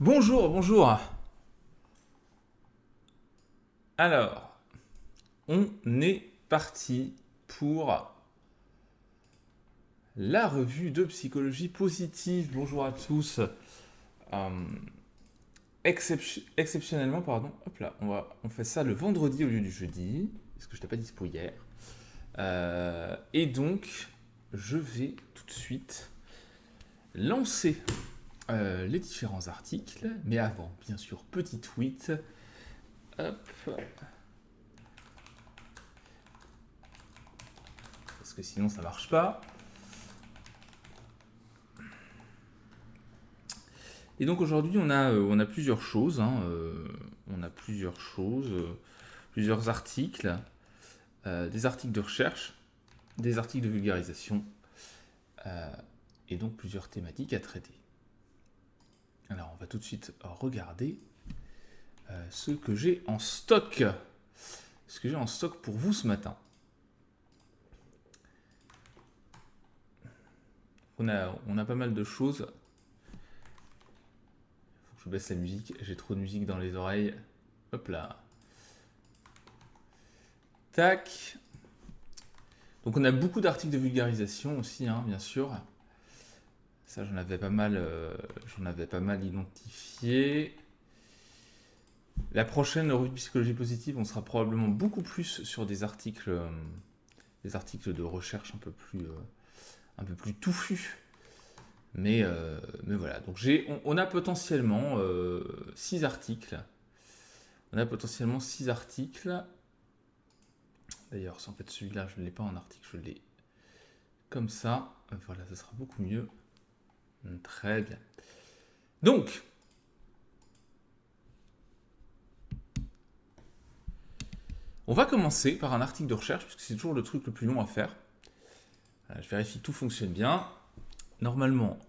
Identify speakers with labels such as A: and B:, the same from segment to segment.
A: Bonjour, bonjour. Alors, on est parti pour la revue de psychologie positive. Bonjour à tous. Euh, exceptionnellement, pardon. Hop là, on fait ça le vendredi au lieu du jeudi, parce que je n'étais pas dispo hier. Et donc, je vais tout de suite lancer les différents articles. Mais avant, bien sûr, petit tweet. Hop. Parce que sinon ça marche pas. Et donc aujourd'hui on a plusieurs choses, plusieurs articles, des articles de recherche, des articles de vulgarisation, et donc plusieurs thématiques à traiter. Alors on va tout de suite regarder ce que j'ai en stock, pour vous ce matin. On a pas mal de choses. Je baisse la musique, j'ai trop de musique dans les oreilles. Hop là. Tac. Donc on a beaucoup d'articles de vulgarisation aussi, bien sûr. Ça j'en avais pas mal identifié. La prochaine revue de psychologie positive, on sera probablement beaucoup plus sur des articles de recherche un peu plus touffus. Mais voilà, donc on a potentiellement 6 articles. D'ailleurs, en fait celui-là, je ne l'ai pas en article, je l'ai comme ça. Voilà, ça sera beaucoup mieux. Très bien. Donc, on va commencer par un article de recherche, puisque c'est toujours le truc le plus long à faire. Je vérifie que tout fonctionne bien. Normalement,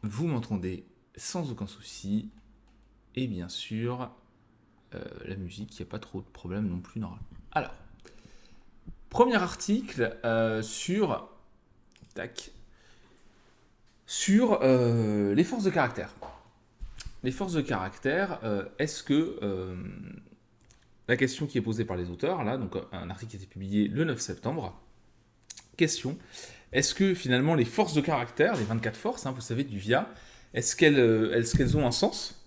A: vous m'entendez sans aucun souci. Et bien sûr, la musique, il n'y a pas trop de problème non plus normalement. Alors, premier article sur les forces de caractère. Les forces de caractère, est-ce que... la question qui est posée par les auteurs, là, donc un article qui a été publié le 9 septembre. Question, est-ce que finalement les forces de caractère, les 24 forces, vous savez, du VIA, est-ce qu'elles ont un sens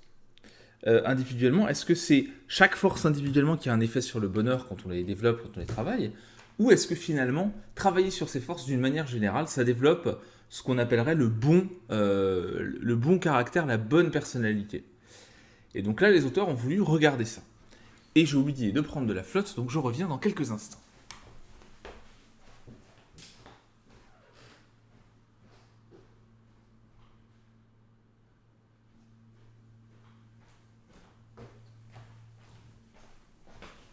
A: individuellement? Est-ce que c'est chaque force individuellement qui a un effet sur le bonheur quand on les développe, quand on les travaille? Ou est-ce que finalement, travailler sur ces forces d'une manière générale, ça développe ce qu'on appellerait le bon caractère, la bonne personnalité? Et donc là, les auteurs ont voulu regarder ça. Et j'ai oublié de prendre de la flotte, donc je reviens dans quelques instants.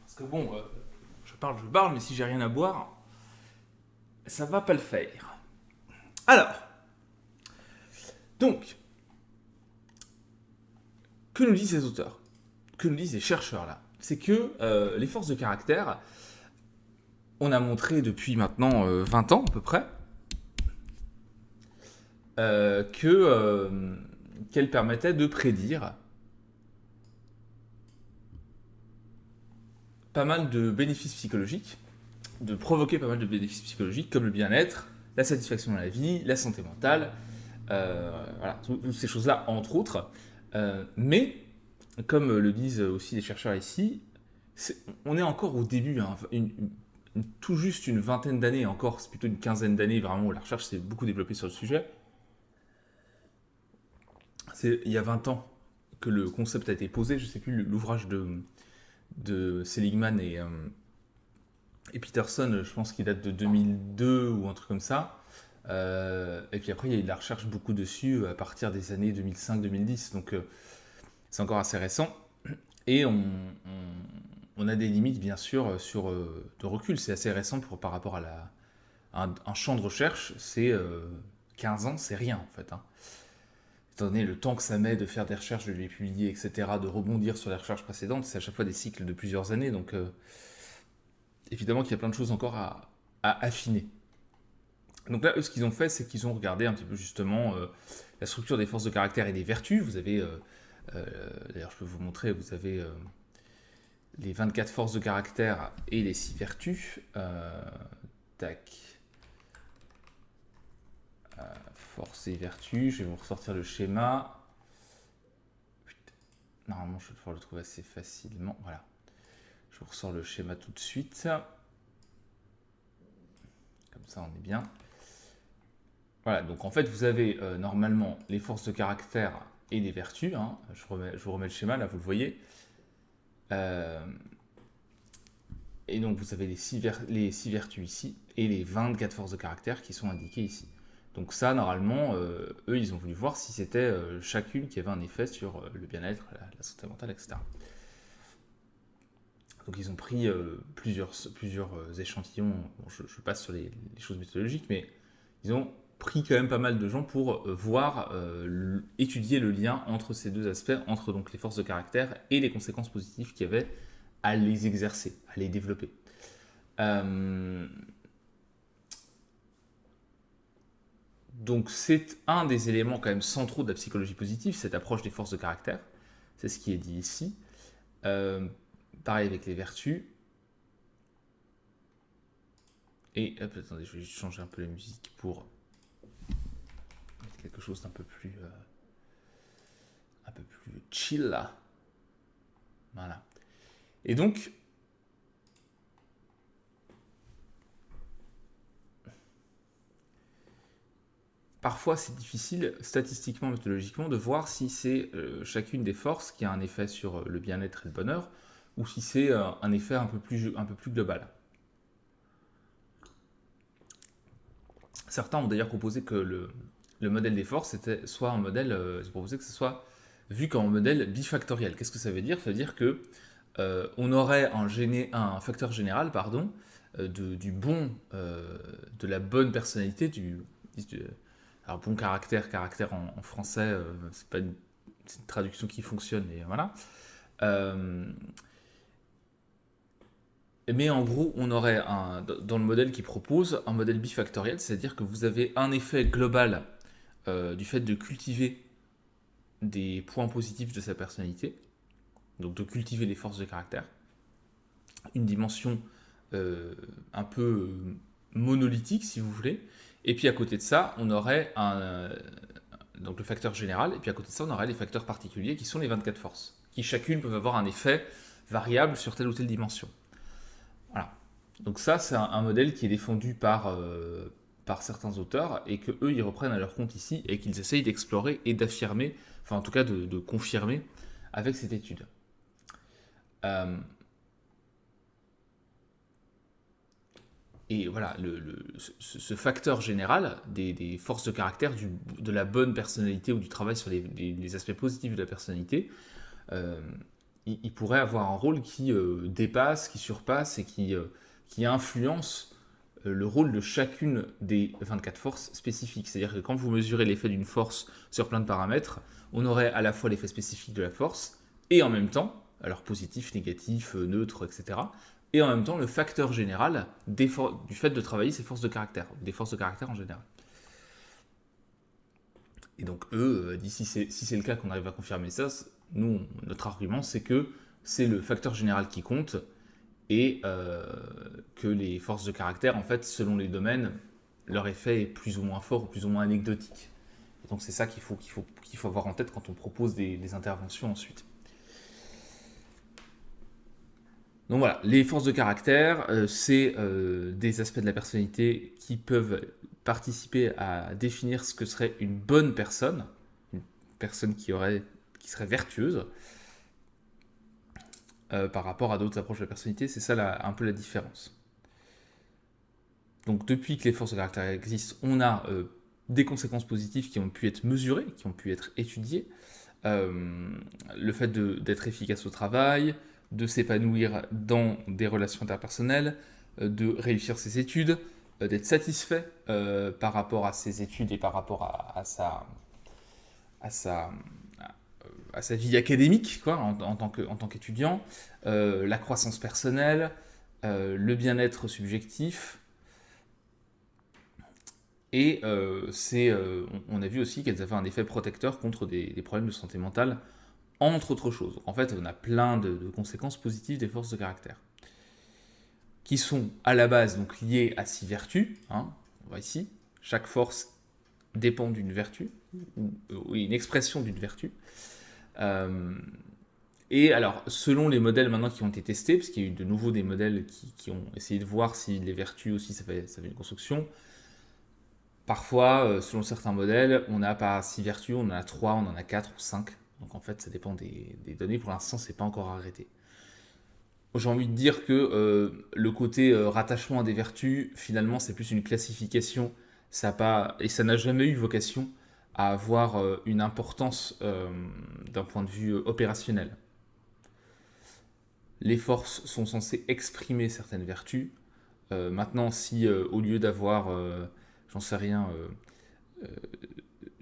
A: Parce que bon, je parle, mais si j'ai rien à boire, ça va pas le faire. Alors, donc, que nous disent ces auteurs? Que nous disent ces chercheurs là? C'est que les forces de caractère, on a montré depuis maintenant 20 ans à peu près, qu'elles permettaient de prédire pas mal de bénéfices psychologiques, de provoquer pas mal de bénéfices psychologiques comme le bien-être, la satisfaction dans la vie, la santé mentale, voilà, toutes ces choses-là entre autres. Mais, comme le disent aussi les chercheurs ici, on est encore au début, tout juste une vingtaine d'années encore, c'est plutôt une quinzaine d'années vraiment où la recherche s'est beaucoup développée sur le sujet. C'est il y a 20 ans que le concept a été posé, je ne sais plus, l'ouvrage de Seligman et Peterson, je pense qu'il date de 2002 ou un truc comme ça. Et puis après, il y a eu de la recherche beaucoup dessus à partir des années 2005-2010, donc c'est encore assez récent. Et on a des limites, bien sûr, de recul. C'est assez récent par rapport à un champ de recherche. C'est 15 ans, c'est rien, en fait. Étant donné le temps que ça met de faire des recherches, de les publier, etc., de rebondir sur les recherches précédentes, c'est à chaque fois des cycles de plusieurs années. Donc, évidemment qu'il y a plein de choses encore à affiner. Donc là, eux, ce qu'ils ont fait, c'est qu'ils ont regardé un petit peu justement la structure des forces de caractère et des vertus. Vous avez D'ailleurs, je peux vous montrer, vous avez les 24 forces de caractère et les 6 vertus. Tac. Force et vertus, je vais vous ressortir le schéma. Normalement, je vais pouvoir le trouver assez facilement. Voilà. Je vous ressors le schéma tout de suite. Comme ça, on est bien. Voilà, donc en fait, vous avez normalement les forces de caractère et les vertus. Hein. Je vous remets le schéma, là, vous le voyez. Et donc, vous avez les 6 vertus ici et les 24 forces de caractère qui sont indiquées ici. Donc ça, normalement, eux, ils ont voulu voir si c'était chacune qui avait un effet sur le bien-être, la santé mentale, etc. Donc ils ont pris plusieurs échantillons. Bon, je passe sur les choses méthodologiques, mais ils ont pris quand même pas mal de gens pour étudier le lien entre ces deux aspects, entre donc les forces de caractère et les conséquences positives qu'il y avait à les exercer, à les développer. Donc c'est un des éléments quand même centraux de la psychologie positive, cette approche des forces de caractère. C'est ce qui est dit ici. Pareil avec les vertus. Et hop, attendez, je vais juste changer un peu la musique pour mettre quelque chose d'un peu plus chill là. Voilà. Et donc, parfois c'est difficile statistiquement, méthodologiquement, de voir si c'est chacune des forces qui a un effet sur le bien-être et le bonheur, ou si c'est un effet un peu plus global. Certains ont d'ailleurs proposé que le modèle des forces soit un modèle, ils ont proposé que ce soit vu comme un modèle bifactoriel. Qu'est-ce que ça veut dire? Ça veut dire que on aurait un facteur général, pardon, de la bonne personnalité, alors bon caractère en français, c'est une traduction qui fonctionne, mais voilà. Mais en gros, on aurait dans le modèle qui propose un modèle bifactoriel, c'est-à-dire que vous avez un effet global du fait de cultiver des points positifs de sa personnalité, donc de cultiver les forces de caractère, une dimension un peu monolithique si vous voulez, et puis à côté de ça, on aurait donc le facteur général, et puis à côté de ça, on aurait les facteurs particuliers qui sont les 24 forces, qui chacune peuvent avoir un effet variable sur telle ou telle dimension. Voilà. Donc ça, c'est un modèle qui est défendu par certains auteurs et que eux ils reprennent à leur compte ici et qu'ils essayent d'explorer et d'affirmer, enfin en tout cas de confirmer avec cette étude. Et voilà, ce facteur général des forces de caractère, de la bonne personnalité ou du travail sur les aspects positifs de la personnalité, il pourrait avoir un rôle qui dépasse, qui surpasse et qui influence le rôle de chacune des 24 forces spécifiques. C'est-à-dire que quand vous mesurez l'effet d'une force sur plein de paramètres, on aurait à la fois l'effet spécifique de la force et en même temps, alors positif, négatif, neutre, etc., et en même temps le facteur général du fait de travailler ces forces de caractère, des forces de caractère en général. Et donc eux, si c'est le cas qu'on arrive à confirmer ça, nous, notre argument, c'est que c'est le facteur général qui compte et que les forces de caractère, en fait, selon les domaines, leur effet est plus ou moins fort ou plus ou moins anecdotique. Et donc c'est ça qu'il faut avoir en tête quand on propose des interventions ensuite. Donc voilà, les forces de caractère, c'est des aspects de la personnalité qui peuvent participer à définir ce que serait une bonne personne, une personne qui serait vertueuse, par rapport à d'autres approches de la personnalité. C'est ça un peu la différence. Donc depuis que les forces de caractère existent, on a des conséquences positives qui ont pu être mesurées, qui ont pu être étudiées. Le fait d'être efficace au travail, de s'épanouir dans des relations interpersonnelles, de réussir ses études, d'être satisfait par rapport à ses études et par rapport à sa vie académique, quoi, en tant qu'étudiant, la croissance personnelle, le bien-être subjectif. Et on a vu aussi qu'elles avaient un effet protecteur contre des problèmes de santé mentale entre autres choses. En fait, on a plein de conséquences positives des forces de caractère, qui sont à la base donc liées à 6 vertus. Hein. On voit ici, chaque force dépend d'une vertu, ou une expression d'une vertu. Et alors, selon les modèles maintenant qui ont été testés, parce qu'il y a eu de nouveau des modèles qui ont essayé de voir si les vertus aussi ça fait une construction, parfois, selon certains modèles, on n'a pas 6 vertus, on en a 3, on en a 4 ou 5. Donc en fait, ça dépend des données. Pour l'instant, c'est pas encore arrêté. J'ai envie de dire que le côté rattachement à des vertus, finalement, c'est plus une classification. Et ça n'a jamais eu vocation à avoir une importance d'un point de vue opérationnel. Les forces sont censées exprimer certaines vertus. Maintenant, si au lieu d'avoir, j'en sais rien,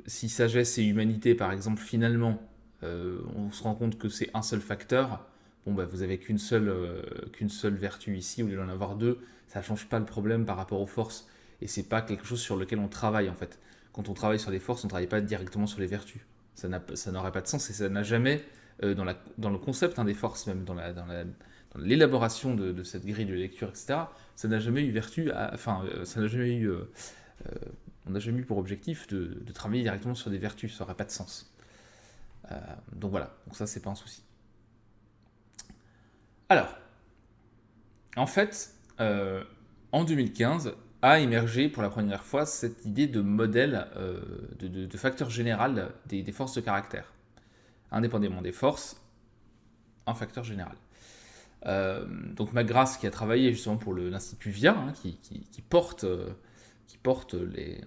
A: si sagesse et humanité, par exemple, finalement, on se rend compte que c'est un seul facteur, bon, bah, vous avez qu'une seule vertu ici, au lieu d'en avoir deux, ça ne change pas le problème par rapport aux forces. Et c'est pas quelque chose sur lequel on travaille, en fait. Quand on travaille sur les forces, on ne travaille pas directement sur les vertus. Ça n'aurait pas de sens et ça n'a jamais, dans le concept des forces, même dans l'élaboration de cette grille de lecture, etc., ça n'a jamais eu vertu, ça n'a jamais eu on n'a jamais eu pour objectif de travailler directement sur des vertus, ça n'aurait pas de sens. Donc voilà, donc ça c'est pas un souci. Alors, en fait, en 2015 a émergé pour la première fois cette idée de modèle de facteur général des forces de caractère. Indépendamment des forces, un facteur général. Donc McGrath qui a travaillé justement pour l'Institut VIA, hein, qui porte les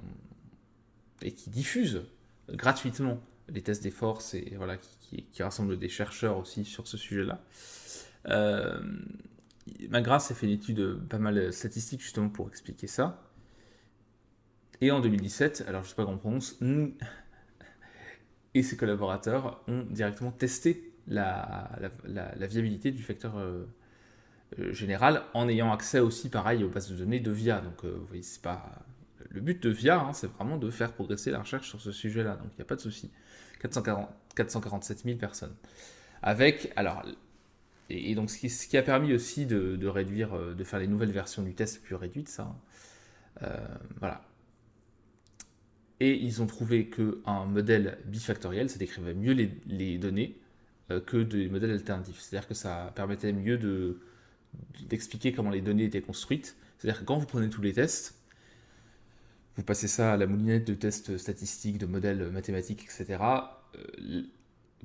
A: et qui diffuse gratuitement les tests des forces et voilà, qui rassemble des chercheurs aussi sur ce sujet-là. McGrath a fait une étude pas mal statistique justement pour expliquer ça. Et en 2017, alors je ne sais pas comment on prononce, et ses collaborateurs ont directement testé la viabilité du facteur général en ayant accès aussi pareil aux bases de données de VIA. Donc vous voyez, c'est pas le but de VIA, hein, c'est vraiment de faire progresser la recherche sur ce sujet-là. Donc il n'y a pas de souci. 447 000 personnes. Avec, alors, et donc ce qui a permis aussi de réduire, de faire les nouvelles versions du test plus réduites, ça. Voilà. Et ils ont trouvé qu'un modèle bifactoriel, ça décrivait mieux les données que des modèles alternatifs. C'est-à-dire que ça permettait mieux d'expliquer comment les données étaient construites. C'est-à-dire que quand vous prenez tous les tests, vous passez ça à la moulinette de tests statistiques, de modèles mathématiques, etc.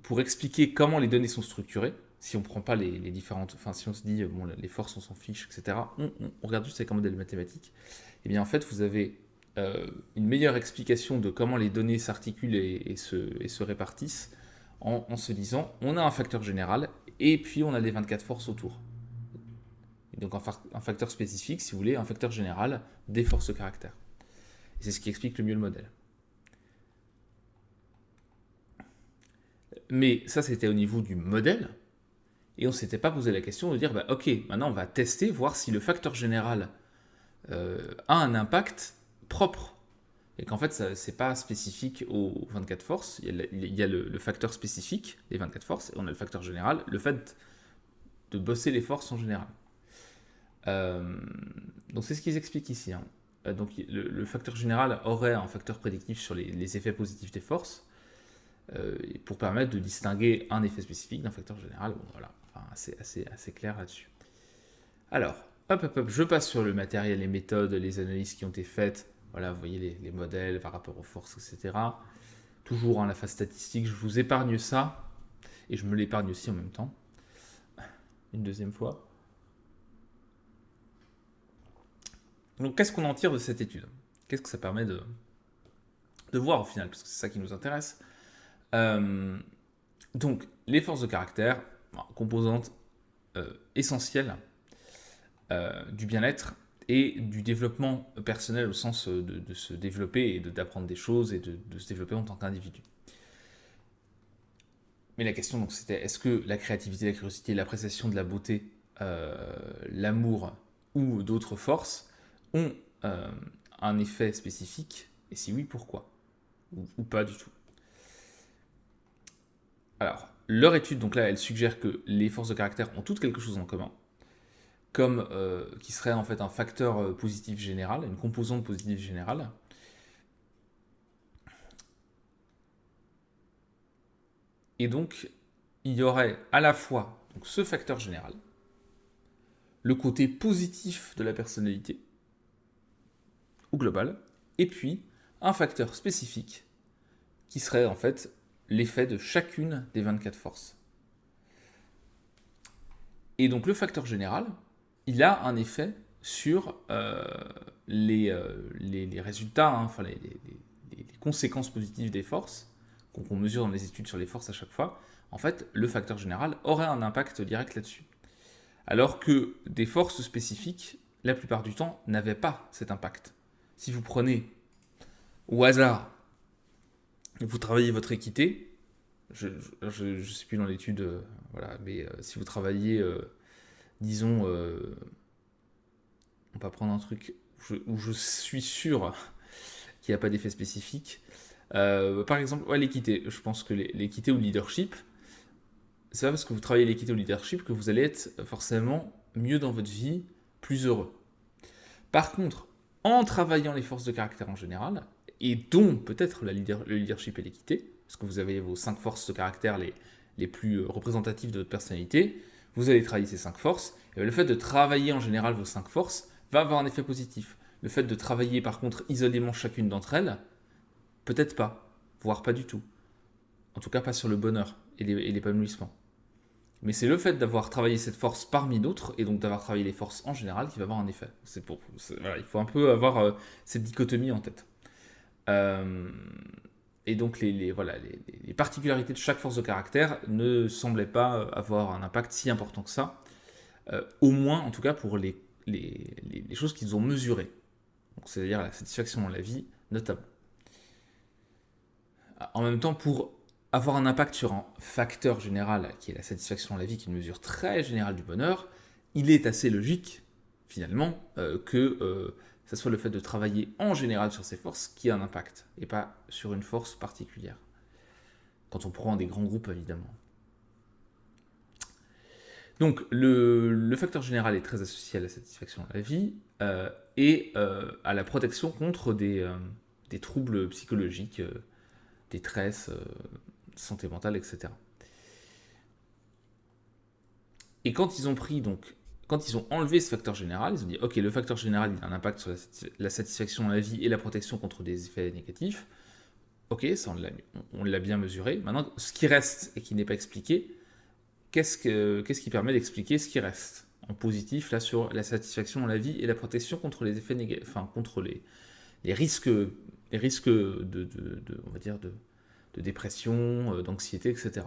A: Pour expliquer comment les données sont structurées, si on prend pas les différentes, enfin si on se dit bon les forces on s'en fiche, etc. On regarde juste avec un modèle mathématique. Et bien en fait vous avez une meilleure explication de comment les données s'articulent et se répartissent en se disant on a un facteur général et puis on a les 24 forces autour. Et donc un facteur spécifique, si vous voulez, un facteur général des forces de caractère. Et c'est ce qui explique le mieux le modèle. Mais ça, c'était au niveau du modèle. Et on ne s'était pas posé la question de dire, bah, ok, maintenant on va tester, voir si le facteur général a un impact propre. Et qu'en fait, ce n'est pas spécifique aux 24 forces. Il y a le facteur spécifique, les 24 forces, et on a le facteur général, le fait de bosser les forces en général. Donc c'est ce qu'ils expliquent ici. Hein. Donc le facteur général aurait un facteur prédictif sur les effets positifs des forces pour permettre de distinguer un effet spécifique d'un facteur général. Bon, voilà, enfin, assez clair là-dessus. Alors, hop, je passe sur le matériel, les méthodes, les analyses qui ont été faites. Voilà, vous voyez les modèles par rapport aux forces, etc. Toujours la phase statistique, je vous épargne ça, et je me l'épargne aussi en même temps. Une deuxième fois. Donc, qu'est-ce qu'on en tire de cette étude? Qu'est-ce que ça permet de voir au final? Parce que c'est ça qui nous intéresse. Donc, les forces de caractère, composante essentielle du bien-être et du développement personnel au sens de se développer et d'apprendre des choses et de se développer en tant qu'individu. Mais la question donc c'était est-ce que la créativité, la curiosité, l'appréciation de la beauté, l'amour ou d'autres forces ont un effet spécifique et si oui pourquoi ou pas du tout. Alors leur étude, donc là, elle suggère que les forces de caractère ont toutes quelque chose en commun, comme qui serait en fait un facteur positif général, une composante positive générale. Et donc, il y aurait à la fois donc, ce facteur général, le côté positif de la personnalité, ou global, et puis un facteur spécifique, qui serait en fait l'effet de chacune des 24 forces. Et donc le facteur général, il a un effet sur les résultats, hein, enfin les conséquences positives des forces, qu'on mesure dans les études sur les forces à chaque fois. En fait, le facteur général aurait un impact direct là-dessus. Alors que des forces spécifiques, la plupart du temps, n'avaient pas cet impact. Si vous prenez au hasard, vous travaillez votre équité, je ne sais plus dans l'étude, voilà, mais si vous travaillez, disons, on va prendre un truc où je suis sûr qu'il n'y a pas d'effet spécifique. Par exemple, ouais, l'équité. Je pense que l'équité ou le leadership, c'est pas parce que vous travaillez l'équité ou le leadership que vous allez être forcément mieux dans votre vie, plus heureux. Par contre, en travaillant les forces de caractère en général, et dont peut-être le leadership et l'équité, parce que vous avez vos 5 forces de caractère les plus représentatives de votre personnalité, vous allez travailler ces 5 forces, et le fait de travailler en général vos 5 forces va avoir un effet positif. Le fait de travailler par contre isolément chacune d'entre elles, peut-être pas, voire pas du tout. En tout cas pas sur le bonheur et l'épanouissement. Mais c'est le fait d'avoir travaillé cette force parmi d'autres, et donc d'avoir travaillé les forces en général, qui va avoir un effet. Voilà, il faut un peu avoir cette dichotomie en tête. Et donc voilà, les particularités de chaque force de caractère ne semblaient pas avoir un impact si important que ça, au moins en tout cas pour les choses qu'ils ont mesurées. C'est-à-dire la satisfaction dans la vie, notamment. En même temps, pour avoir un impact sur un facteur général qui est la satisfaction dans la vie, qui est une mesure très générale du bonheur, il est assez logique, finalement, que ça soit le fait de travailler en général sur ces forces qui a un impact, et pas sur une force particulière. Quand on prend des grands groupes, évidemment. Donc, le facteur général est très associé à la satisfaction dans la vie et à la protection contre des troubles psychologiques, détresse, santé mentale, etc. Et quand ils ont pris, donc, quand ils ont enlevé ce facteur général, ils ont dit, ok, le facteur général, il a un impact sur la satisfaction dans la vie et la protection contre des effets négatifs. Ok, ça on l'a bien mesuré. Maintenant, ce qui reste et qui n'est pas expliqué, qu'est-ce qui permet d'expliquer ce qui reste en positif là sur la satisfaction dans la vie et la protection contre les effets négatifs, enfin contre les risques, on va dire de dépression, d'anxiété, etc.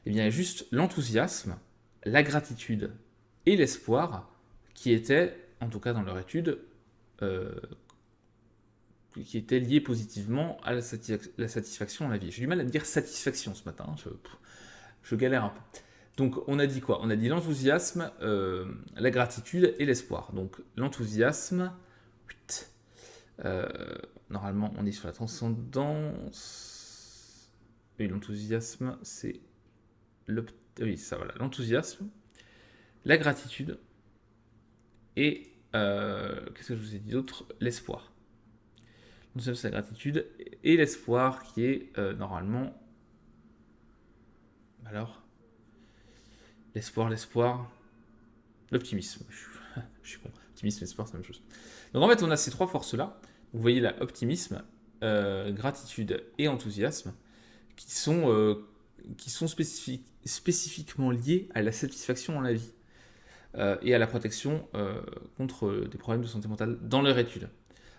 A: Eh bien, il y a juste l'enthousiasme, la gratitude et l'espoir qui étaient, en tout cas dans leur étude, qui étaient liés positivement à la satisfaction dans la vie. J'ai du mal à dire satisfaction ce matin, je galère un peu. Donc on a dit quoi? On a dit l'enthousiasme, la gratitude et l'espoir. Donc l'enthousiasme, normalement on est sur la transcendance. Et l'enthousiasme, c'est oui, ça voilà, l'enthousiasme, la gratitude et qu'est-ce que je vous ai dit d'autre? L'espoir. L'enthousiasme, la gratitude et l'espoir qui est normalement. Alors, l'espoir, l'optimisme. Je suis con. Optimisme, l'espoir, c'est la même chose. Donc en fait, on a ces trois forces-là. Vous voyez là, optimisme, gratitude et enthousiasme, qui sont spécifiquement liés à la satisfaction dans la vie et à la protection contre des problèmes de santé mentale dans leur étude.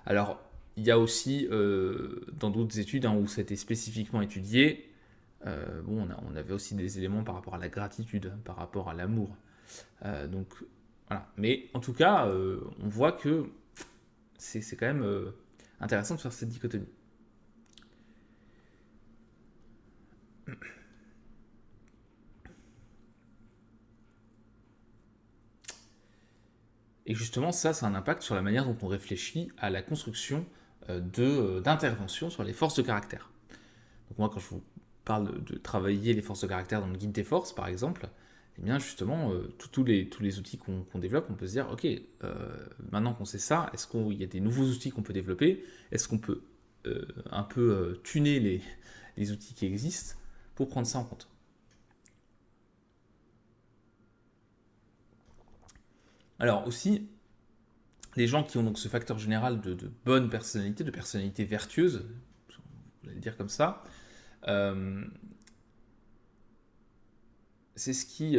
A: Alors, il y a aussi dans d'autres études où ça a été spécifiquement étudié, on avait aussi des éléments par rapport à la gratitude, par rapport à l'amour. Donc, voilà. Mais en tout cas, on voit que c'est quand même intéressant de faire cette dichotomie. Et justement, ça a un impact sur la manière dont on réfléchit à la construction d'interventions sur les forces de caractère. Donc moi, quand je vous parle de travailler les forces de caractère dans le guide des forces, par exemple, eh bien justement, tous les outils qu'on développe, on peut se dire, ok, maintenant qu'on sait ça, est-ce qu'il y a des nouveaux outils qu'on peut développer? Est-ce qu'on peut un peu tuner les outils qui existent pour prendre ça en compte? Alors aussi, les gens qui ont donc ce facteur général de bonne personnalité, de personnalité vertueuse, on va le dire comme ça, c'est ce qui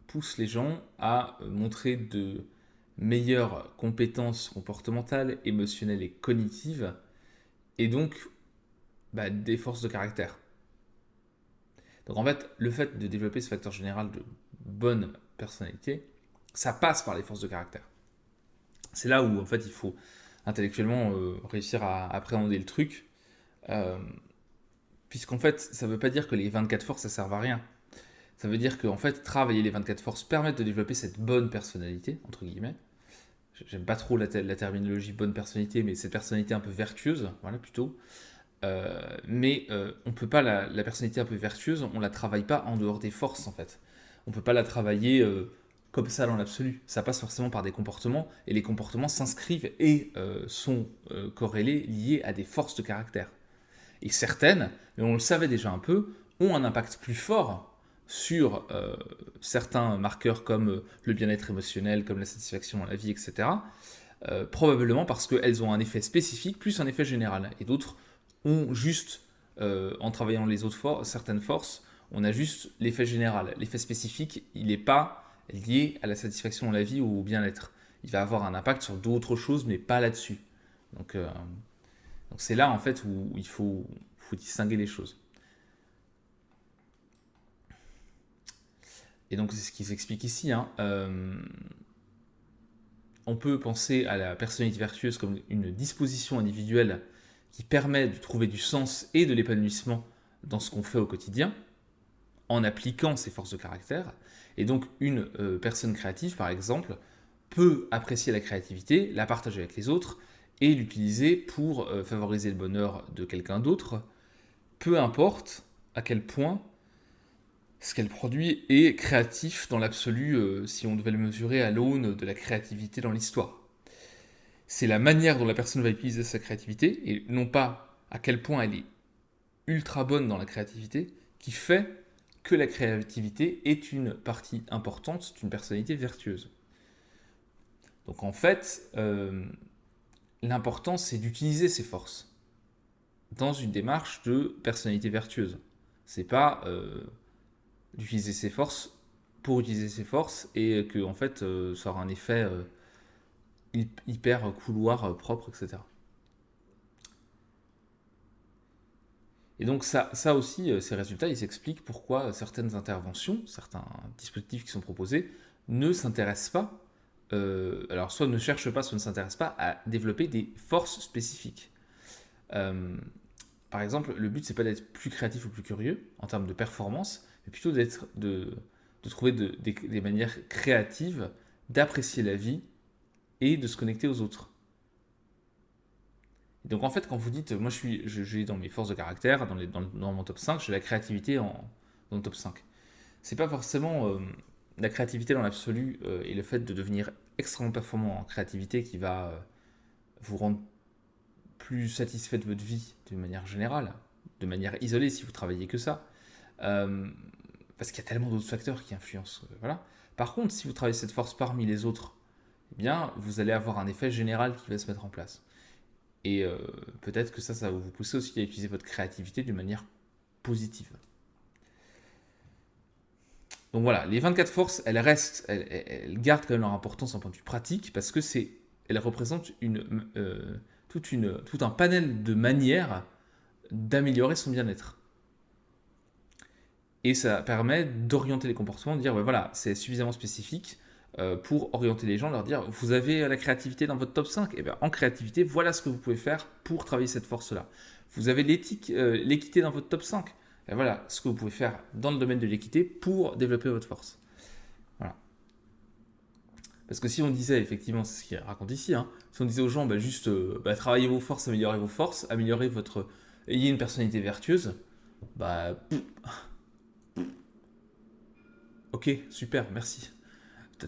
A: pousse les gens à montrer de meilleures compétences comportementales, émotionnelles et cognitives, et donc des forces de caractère. Donc en fait, le fait de développer ce facteur général de bonne personnalité, ça passe par les forces de caractère. C'est là où en fait il faut intellectuellement réussir à appréhender le truc, puisqu'en fait ça ne veut pas dire que les 24 forces ça sert à rien. Ça veut dire qu'en fait travailler les 24 forces permet de développer cette bonne personnalité, entre guillemets. J'aime pas trop la terminologie bonne personnalité, mais cette personnalité un peu vertueuse, voilà plutôt. Mais on peut pas la personnalité un peu vertueuse, on la travaille pas en dehors des forces en fait. On peut pas la travailler comme ça dans l'absolu. Ça passe forcément par des comportements et les comportements s'inscrivent et sont corrélés, liés à des forces de caractère. Et certaines, mais on le savait déjà un peu, ont un impact plus fort sur certains marqueurs comme le bien-être émotionnel, comme la satisfaction dans la vie, etc. Probablement parce qu'elles ont un effet spécifique plus un effet général. Et d'autres ont juste, en travaillant les autres certaines forces, on a juste l'effet général. L'effet spécifique, il n'est pas lié à la satisfaction dans la vie ou au bien-être. Il va avoir un impact sur d'autres choses, mais pas là-dessus. Donc c'est là en fait où il faut distinguer les choses. Et donc c'est ce qui s'explique ici. On peut penser à la personnalité vertueuse comme une disposition individuelle qui permet de trouver du sens et de l'épanouissement dans ce qu'on fait au quotidien, en appliquant ses forces de caractère. Et donc une personne créative, par exemple, peut apprécier la créativité, la partager avec les autres et l'utiliser pour favoriser le bonheur de quelqu'un d'autre, peu importe à quel point ce qu'elle produit est créatif dans l'absolu, si on devait le mesurer à l'aune de la créativité dans l'histoire. C'est la manière dont la personne va utiliser sa créativité, et non pas à quel point elle est ultra bonne dans la créativité, qui fait que la créativité est une partie importante d'une personnalité vertueuse. Donc en fait, l'important c'est d'utiliser ses forces dans une démarche de personnalité vertueuse. C'est pas d'utiliser ses forces pour utiliser ses forces et que en fait ça aura un effet hyper couloir propre, etc. Et donc ça aussi, ces résultats, ils expliquent pourquoi certaines interventions, certains dispositifs qui sont proposés ne s'intéressent pas, alors soit ne cherchent pas, soit ne s'intéressent pas à développer des forces spécifiques. Par exemple, le but c'est pas d'être plus créatif ou plus curieux en termes de performance, mais plutôt de trouver des manières créatives d'apprécier la vie et de se connecter aux autres. Donc en fait, quand vous dites, moi j'ai dans mes forces de caractère, dans mon top 5, j'ai la créativité dans le top 5. C'est pas forcément la créativité dans l'absolu et le fait de devenir extrêmement performant en créativité qui va vous rendre plus satisfait de votre vie de manière générale, de manière isolée si vous travaillez que ça. Parce qu'il y a tellement d'autres facteurs qui influencent. Voilà. Par contre, si vous travaillez cette force parmi les autres, eh bien, vous allez avoir un effet général qui va se mettre en place. Et peut-être que ça va vous pousser aussi à utiliser votre créativité d'une manière positive. Donc voilà, les 24 forces, elles restent, elles gardent quand même leur importance en point de vue pratique parce que elles représentent tout un panel de manières d'améliorer son bien-être. Et ça permet d'orienter les comportements, de dire, ouais, voilà, c'est suffisamment spécifique pour orienter les gens, leur dire, vous avez la créativité dans votre top 5, et bien en créativité, voilà ce que vous pouvez faire pour travailler cette force-là. Vous avez l'équité dans votre top 5, et voilà ce que vous pouvez faire dans le domaine de l'équité pour développer votre force. Voilà. Parce que si on disait, effectivement, c'est ce qu'il raconte ici, si on disait aux gens, juste travaillez vos forces, améliorez ayez une personnalité vertueuse, Bah, ok, super, merci.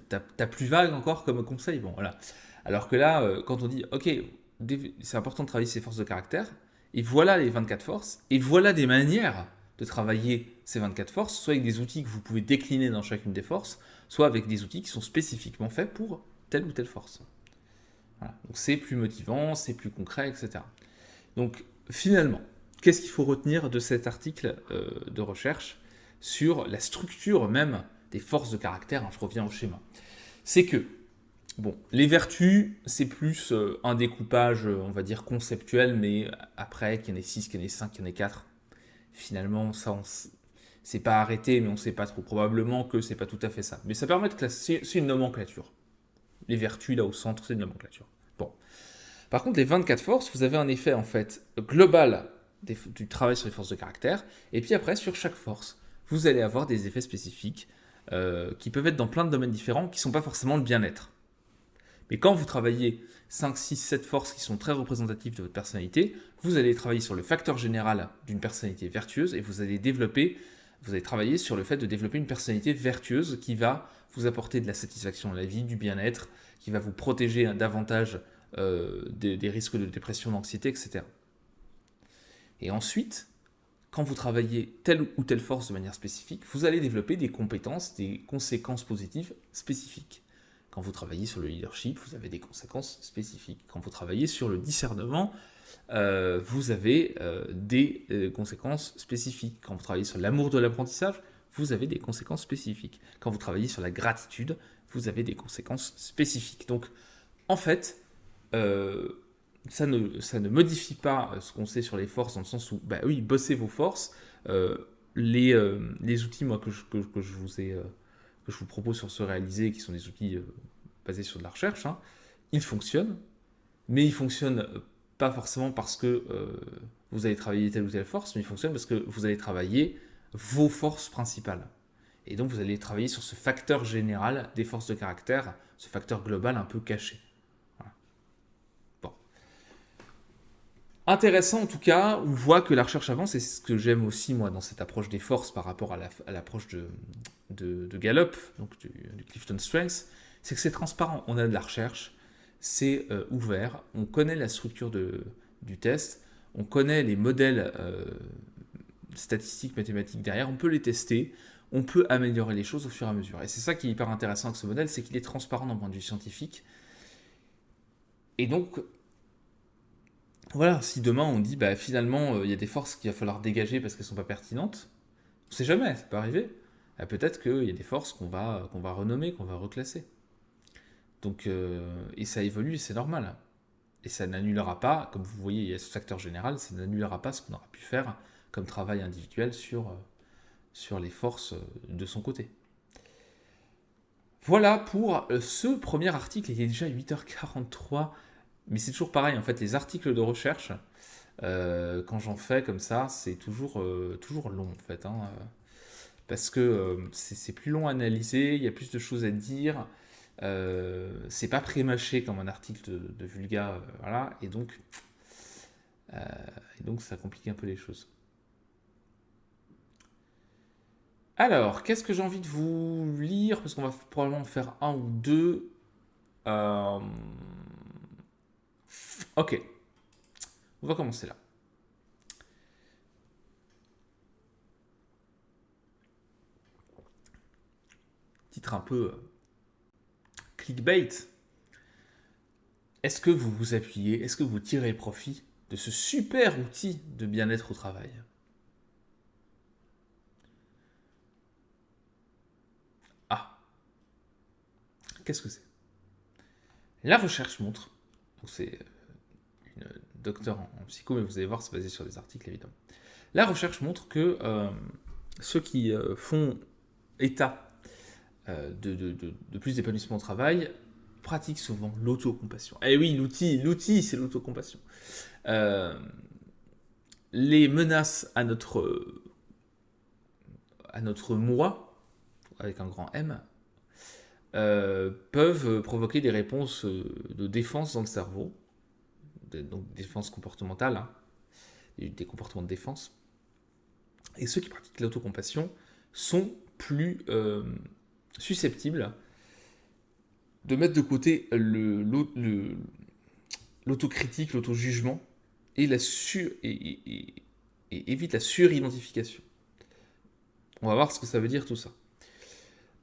A: T'as plus vague encore comme conseil, bon voilà. Alors que là, quand on dit, ok, c'est important de travailler ses forces de caractère, et voilà les 24 forces, et voilà des manières de travailler ces 24 forces, soit avec des outils que vous pouvez décliner dans chacune des forces, soit avec des outils qui sont spécifiquement faits pour telle ou telle force. Voilà. Donc c'est plus motivant, c'est plus concret, etc. Donc finalement, qu'est-ce qu'il faut retenir de cet article de recherche sur la structure même des forces de caractère, hein, je reviens au schéma. C'est que, bon, les vertus, c'est plus un découpage, on va dire, conceptuel, mais après, qu'il y en ait 6, qu'il y en ait 5, qu'il y en ait 4, finalement, ça, c'est pas arrêté, mais on sait pas trop. Probablement que c'est pas tout à fait ça. Mais ça permet de classer, c'est une nomenclature. Les vertus, là, au centre, c'est une nomenclature. Bon. Par contre, les 24 forces, vous avez un effet, en fait, global du travail sur les forces de caractère, et puis après, sur chaque force, vous allez avoir des effets spécifiques qui peuvent être dans plein de domaines différents, qui ne sont pas forcément le bien-être. Mais quand vous travaillez 5, 6, 7 forces qui sont très représentatives de votre personnalité, vous allez travailler sur le facteur général d'une personnalité vertueuse et vous allez travailler sur le fait de développer une personnalité vertueuse qui va vous apporter de la satisfaction à la vie, du bien-être, qui va vous protéger davantage des risques de dépression, d'anxiété, etc. Et ensuite, quand vous travaillez telle ou telle force de manière spécifique, vous allez développer des compétences, des conséquences positives spécifiques. Quand vous travaillez sur le leadership, vous avez des conséquences spécifiques. Quand vous travaillez sur le discernement, vous avez des conséquences spécifiques. Quand vous travaillez sur l'amour de l'apprentissage, vous avez des conséquences spécifiques. Quand vous travaillez sur la gratitude, vous avez des conséquences spécifiques. Donc, en fait, euh, ça ne modifie pas ce qu'on sait sur les forces, dans le sens où, bah oui, bossez vos forces. Euh, les outils, moi, que je vous propose sur ce réalisé, qui sont des outils basés sur de la recherche, hein, ils fonctionnent, mais ils fonctionnent pas forcément parce que vous allez travailler telle ou telle force, mais ils fonctionnent parce que vous allez travailler vos forces principales. Et donc vous allez travailler sur ce facteur général des forces de caractère, ce facteur global un peu caché. Voilà. Bon. Intéressant en tout cas, on voit que la recherche avance, et c'est ce que j'aime aussi moi dans cette approche des forces par rapport à l'approche de Gallup, donc du Clifton Strengths, c'est que c'est transparent. On a de la recherche, c'est ouvert, on connaît la structure du test, on connaît les modèles statistiques, mathématiques derrière, on peut les tester, on peut améliorer les choses au fur et à mesure. Et c'est ça qui est hyper intéressant avec ce modèle, c'est qu'il est transparent d'un point de vue scientifique. Et donc, voilà, si demain on dit bah finalement il y a des forces qu'il va falloir dégager parce qu'elles sont pas pertinentes, on sait jamais, ça peut arriver. Peut-être qu'il y a des forces qu'on va renommer, qu'on va reclasser. Donc, et ça évolue et c'est normal. Et ça n'annulera pas, comme vous voyez, il y a ce facteur général, ça n'annulera pas ce qu'on aura pu faire comme travail individuel sur les forces de son côté. Voilà pour ce premier article. Il est déjà 8h43, mais c'est toujours pareil, en fait, les articles de recherche, quand j'en fais comme ça, c'est toujours long, en fait. Hein, parce que c'est plus long à analyser, il y a plus de choses à dire. C'est pas pré-mâché comme un article de Vulga, voilà, euh, et donc ça complique un peu les choses. Alors, qu'est-ce que j'ai envie de vous lire? Parce qu'on va probablement faire un ou deux. Euh, Ok, on va commencer là. Titre un peu clickbait. Est-ce que vous vous appuyez, est-ce que vous tirez profit de ce super outil de bien-être au travail? Ah, qu'est-ce que c'est? La recherche montre, donc c'est une docteure en psycho, mais vous allez voir, c'est basé sur des articles évidemment. La recherche montre que ceux qui font état de plus d'épanouissement au travail pratiquent souvent l'autocompassion. Eh oui, l'outil, c'est l'autocompassion. Euh, les menaces à notre moi, avec un grand M, peuvent provoquer des réponses de défense dans le cerveau, donc défense comportementale, hein, des comportements de défense. Et ceux qui pratiquent l'autocompassion sont plus susceptibles de mettre de côté l'autocritique, l'auto-jugement et évite la suridentification. On va voir ce que ça veut dire tout ça.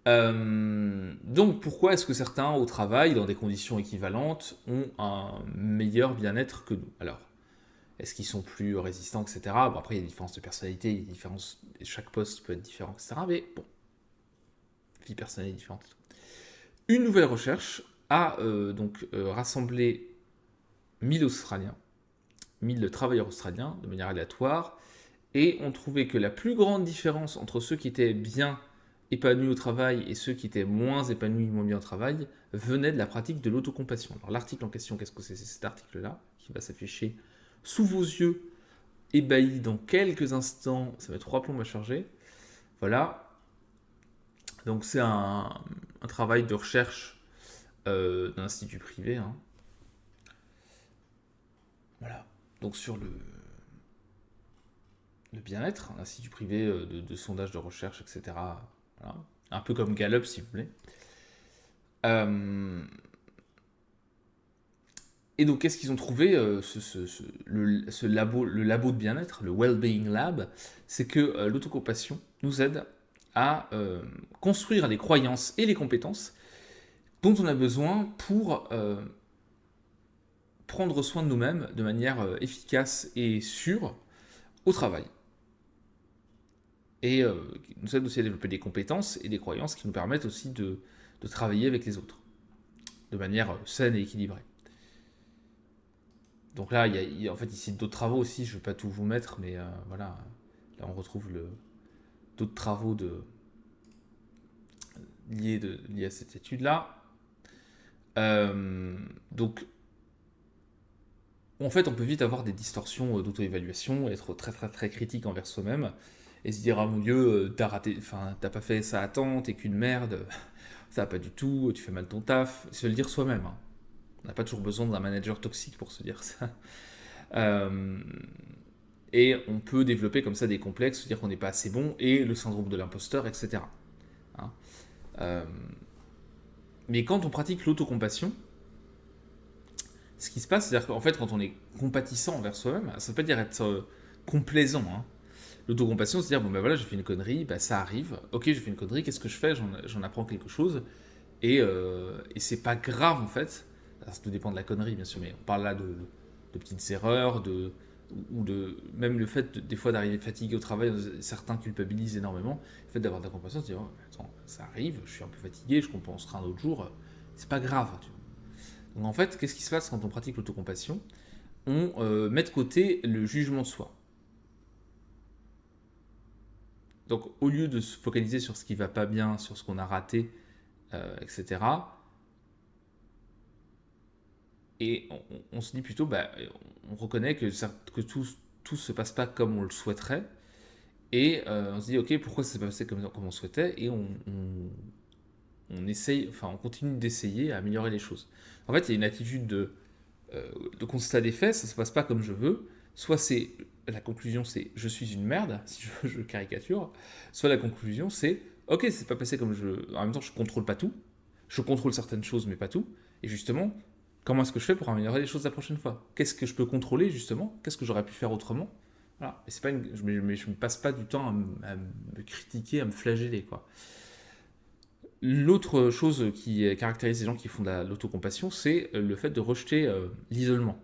A: Donc pourquoi est-ce que certains au travail, dans des conditions équivalentes, ont un meilleur bien-être que nous? Alors, est-ce qu'ils sont plus résistants, etc. Bon, après, il y a des différences de personnalité, il y a des différences, chaque poste peut être différent, etc. Mais bon, vie personnelle est différente. Une nouvelle recherche a rassemblé 1000 Australiens, 1000 travailleurs australiens, de manière aléatoire, et ont trouvé que la plus grande différence entre ceux qui étaient bien épanouis au travail et ceux qui étaient moins épanouis, moins bien au travail, venait de la pratique de l'autocompassion. Alors l'article en question, qu'est-ce que c'est? C'est cet article-là, qui va s'afficher sous vos yeux, ébahis dans quelques instants. Ça va être 3 plombs à charger. Voilà. Donc c'est un travail de recherche d'un institut privé. Hein. Voilà. Donc sur le bien-être, un institut privé de sondage de recherche, etc. Voilà. Un peu comme Gallup, si vous voulez. Et donc, qu'est-ce qu'ils ont trouvé le labo de bien-être, le Wellbeing Lab, c'est que l'autocompassion nous aide à construire les croyances et les compétences dont on a besoin pour prendre soin de nous-mêmes de manière efficace et sûre au travail. Et nous aide aussi à développer des compétences et des croyances qui nous permettent aussi de travailler avec les autres de manière saine et équilibrée. Donc là, il y a en fait ici d'autres travaux aussi, je ne vais pas tout vous mettre, mais voilà, là on retrouve d'autres travaux liés à cette étude-là. Donc, en fait, on peut vite avoir des distorsions d'auto-évaluation, être très très très critique envers soi-même, et se dire, ah mon Dieu, t'as pas fait ça à temps, t'es qu'une merde, ça va pas du tout, tu fais mal ton taf, se le dire soi-même. Hein. On n'a pas toujours besoin d'un manager toxique pour se dire ça. Et on peut développer comme ça des complexes, se dire qu'on n'est pas assez bon, et le syndrome de l'imposteur, etc. Hein. Mais quand on pratique l'autocompassion, ce qui se passe, c'est-à-dire qu'en fait, quand on est compatissant envers soi-même, ça ne veut pas dire être complaisant. Hein. L'autocompassion, c'est dire, bon ben voilà, j'ai fait une connerie, ben ça arrive, ok, j'ai fait une connerie, qu'est-ce que je fais? J'en apprends quelque chose, et c'est pas grave en fait. Alors, ça tout dépend de la connerie, bien sûr, mais on parle là de petites erreurs, ou de même le fait des fois d'arriver fatigué au travail, certains culpabilisent énormément. Le fait d'avoir de la compassion, c'est dire, oh, attends, ça arrive, je suis un peu fatigué, je compenserai un autre jour, c'est pas grave. Tu vois. Donc en fait, qu'est-ce qui se passe quand on pratique l'autocompassion? On met de côté le jugement de soi. Donc au lieu de se focaliser sur ce qui va pas bien, sur ce qu'on a raté, etc., et on se dit plutôt, bah, on reconnaît que tout se passe pas comme on le souhaiterait, et on se dit, ok, pourquoi ça s'est pas passé comme on souhaitait, et on essaye, enfin on continue d'essayer à améliorer les choses. En fait, il y a une attitude de constat des faits, ça se passe pas comme je veux, soit c'est la conclusion c'est je suis une merde, si je caricature, soit la conclusion c'est ok, c'est pas passé comme je. En même temps, je contrôle pas tout, je contrôle certaines choses mais pas tout, et justement, comment est-ce que je fais pour améliorer les choses la prochaine fois? Qu'est-ce que je peux contrôler justement? Qu'est-ce que j'aurais pu faire autrement? Voilà. Et c'est pas je me passe pas du temps à me critiquer, à me flageller quoi. L'autre chose qui caractérise les gens qui font de l'autocompassion, c'est le fait de rejeter l'isolement.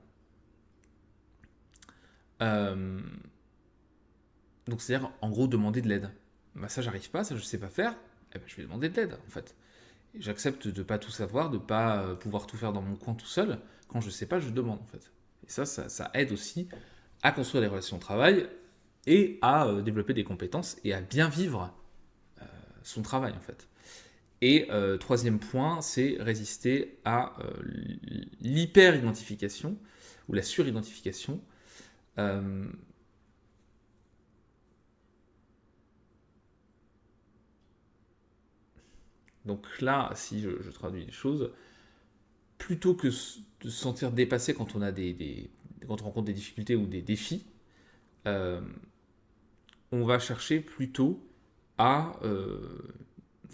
A: Donc c'est-à-dire, en gros, demander de l'aide. Bah, ça, j'arrive pas, ça, je sais pas faire, eh ben, je vais demander de l'aide, en fait. Et j'accepte de pas tout savoir, de pas pouvoir tout faire dans mon coin tout seul. Quand je sais pas, je demande, en fait. Et ça aide aussi à construire des relations de travail et à développer des compétences et à bien vivre son travail, en fait. Et troisième point, c'est résister à l'hyper-identification ou la suridentification. Donc là, si je traduis les choses, plutôt que de se sentir dépassé quand on a quand on rencontre des difficultés ou des défis, on va chercher plutôt à...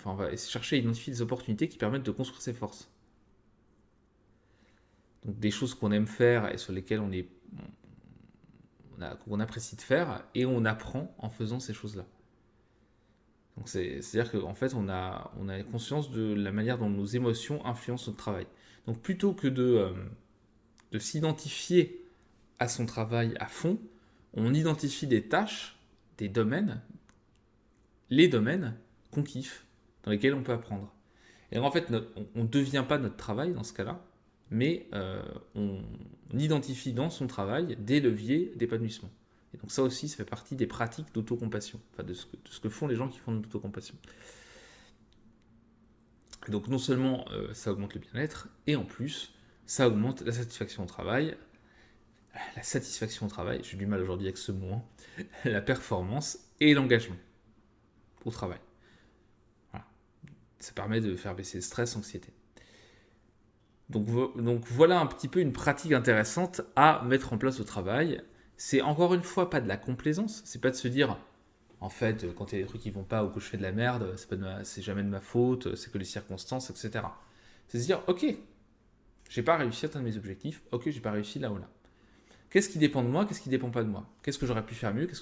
A: on va chercher à identifier des opportunités qui permettent de construire ses forces. Donc des choses qu'on aime faire et sur lesquelles qu'on apprécie de faire, et on apprend en faisant ces choses-là. Donc c'est-à-dire qu'en fait, on a conscience de la manière dont nos émotions influencent notre travail. Donc plutôt que de s'identifier à son travail à fond, on identifie des tâches, des domaines, les domaines qu'on kiffe, dans lesquels on peut apprendre. Et donc en fait, on ne devient pas notre travail dans ce cas-là, mais on identifie dans son travail des leviers d'épanouissement. Et donc ça aussi, ça fait partie des pratiques d'autocompassion, enfin de ce que font les gens qui font de l'autocompassion. Donc non seulement ça augmente le bien-être, et en plus, ça augmente la satisfaction au travail. La satisfaction au travail, j'ai du mal aujourd'hui avec ce mot, hein. La performance et l'engagement au travail. Voilà. Ça permet de faire baisser le stress, l'anxiété. Donc voilà un petit peu une pratique intéressante à mettre en place au travail. C'est encore une fois pas de la complaisance, c'est pas de se dire en fait quand il y a des trucs qui vont pas ou que je fais de la merde, c'est jamais de ma faute, c'est que les circonstances, etc. C'est se dire ok, j'ai pas réussi à atteindre mes objectifs, ok, j'ai pas réussi là ou là. Qu'est-ce qui dépend de moi, qu'est-ce qui dépend pas de moi? Qu'est-ce que j'aurais pu faire mieux, qu'est-ce